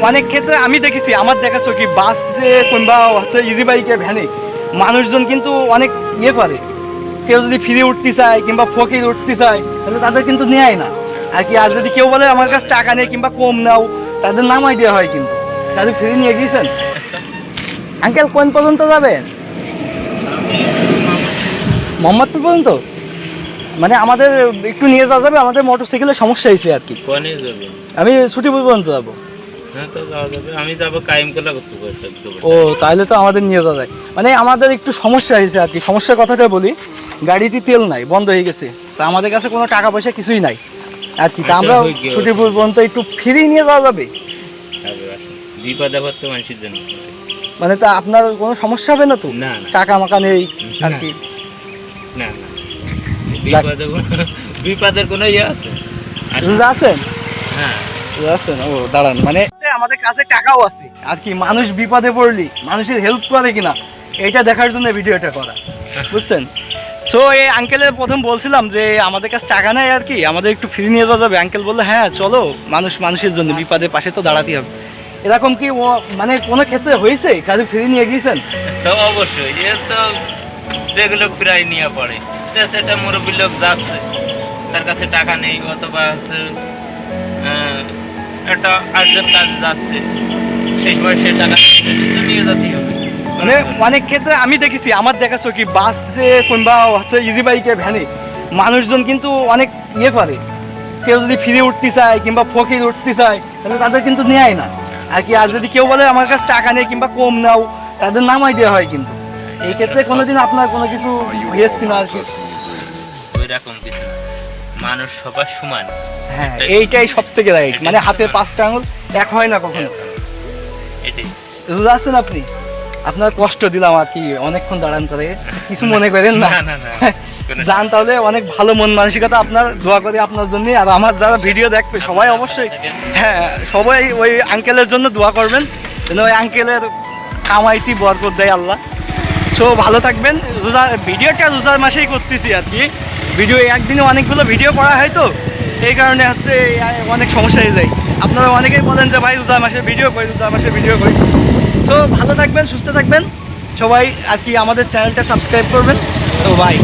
অনেক ক্ষেত্রে আমি দেখেছি, আমার দেখা চোখে বাসে কিংবা হচ্ছে ইজি বাইকে ভ্যানে মানুষজন কিন্তু অনেক করে, কেউ যদি ফ্রি উঠতে চায় কিংবা ফকির উঠতে চায় তাহলে তাদের কিন্তু নেয় না আর কি। আর যদি কেউ বলে আমার কাছে টাকা নেই কিংবা কম নাও, তাদের নামাই দেওয়া হয়। কিন্তু তাদের ফ্রি নিয়ে গিয়েছেন। আঙ্কেল কোন পর্যন্ত যাবেন? মোহাম্মদপুর পর্যন্ত? মানে আমাদের একটু নিয়ে যাওয়া যাবে, আমাদের মোটর সাইকেলের সমস্যা হয়েছে আর কি। আমি ছুটিপুর পর্যন্ত যাবো। আমি যাবো কাইমকলা করতে। ও তাহলে তো আমাদের নিয়ে যাওয়া যায়। মানে আমাদের একটু সমস্যা হয়েছে আর কি। সমস্যার কথাটা বলি, গাড়িতে তেল নাই, বন্ধ হয়ে গেছে। তা আমাদের কাছে কোনো টাকা পয়সা কিছুই নাই আর কি। তা আমরা ছুটিপুর পর্যন্ত একটু ফ্রি নিয়ে যাওয়া যাবে। বিপদে পড়তে মানুষের জন্য। মানে তা আপনার কোনো সমস্যা হবে না তো? না, টাকা মাকা নেই আর কি? না না, বিপদের কোনো ইয়ে আছে? আছেন? হ্যাঁ আছেন। ও দাঁড়ান, মানে আমাদের কাছে টাকাও আছে আর কি। মানুষ বিপদে পড়লি মানুষের হেল্প করে কিনা এইটা দেখার জন্য ভিডিওটা করা, বুঝছেন? সো এই আঙ্কেলের প্রথম বলছিলাম যে আমাদের কাছে টাকা নেই আর কি, আমাদের একটু ফ্রি নিয়ে যাওয়া যাবে। আঙ্কেল বললো হ্যাঁ চলো, মানুষের জন্য বিপদের পাশে তো দাঁড়াতেই হবে। এরকম কি মানে কোনো ক্ষেত্রে হয়েছে কাজে ফ্রি নিয়ে গিয়েছেন? তো অবশ্যই, এ তো যেগুলো প্রায় নিয়ে পড়ে, সেটা মুরব্বী লোক যাচ্ছে, তার কাছে টাকা নেই, অথবা হচ্ছে একটা আর্জেন্ট কাজে যাচ্ছে, সেই সময় সে টাকা নিয়ে যেতেই হবে। মানে অনেক ক্ষেত্রে আমি দেখেছি, আমার দেখা চোখে বাসে কিংবা হচ্ছে ইজি বাইকে ভ্যানে মানুষজন কিন্তু অনেক করে, কেউ যদি ফ্রি উঠতে চায় কিংবা ফকির উঠতে চায় তাহলে তাদের কিন্তু নেয় না আর কি। আর যদি কেউ বলে আমার কাছে টাকা নেই কিংবা কম নাও, তাদের নামাই দেওয়া হয়। কিন্তু এই ক্ষেত্রে কোনোদিন আপনার কোনো কিছু হয়েছে কিনা আর কি? ওই রকম কিছু, মানুষ সবার সমান। হ্যাঁ এইটাই সব থেকে রাইট। মানে হাতের 5টা আঙুল এক হয় না কখনো। এটাই বুঝতে পারছেন আপনি? আপনার কষ্ট দিলাম আর কি, অনেকক্ষণ দাঁড়ান করে, কিছু মনে করেন না। জান তাহলে অনেক ভালো মন মানসিকতা আপনার, দোয়া করি আপনার জন্য। আর আমার যারা ভিডিও দেখবে সবাই অবশ্যই, হ্যাঁ সবাই ওই আঙ্কেলের জন্য দোয়া করবেন যেন ওই আঙ্কেলের কামাইতি বরকত দেয় আল্লাহ। সো ভালো থাকবেন। ভিডিওটা রোজার মাসেই করতেছি আর কি। ভিডিও একদিনে অনেকগুলো ভিডিও করা হয় তো, এই কারণে হচ্ছে অনেক সমস্যা হয়ে যায়। আপনারা অনেকেই বলেন যে ভাই রোজার মাসে ভিডিও করি, রোজার মাসে ভিডিও করি। সো ভালো থাকবেন, সুস্থ থাকবেন সবাই আর কি। আমাদের চ্যানেলটা সাবস্ক্রাইব করবেন। তো বাই।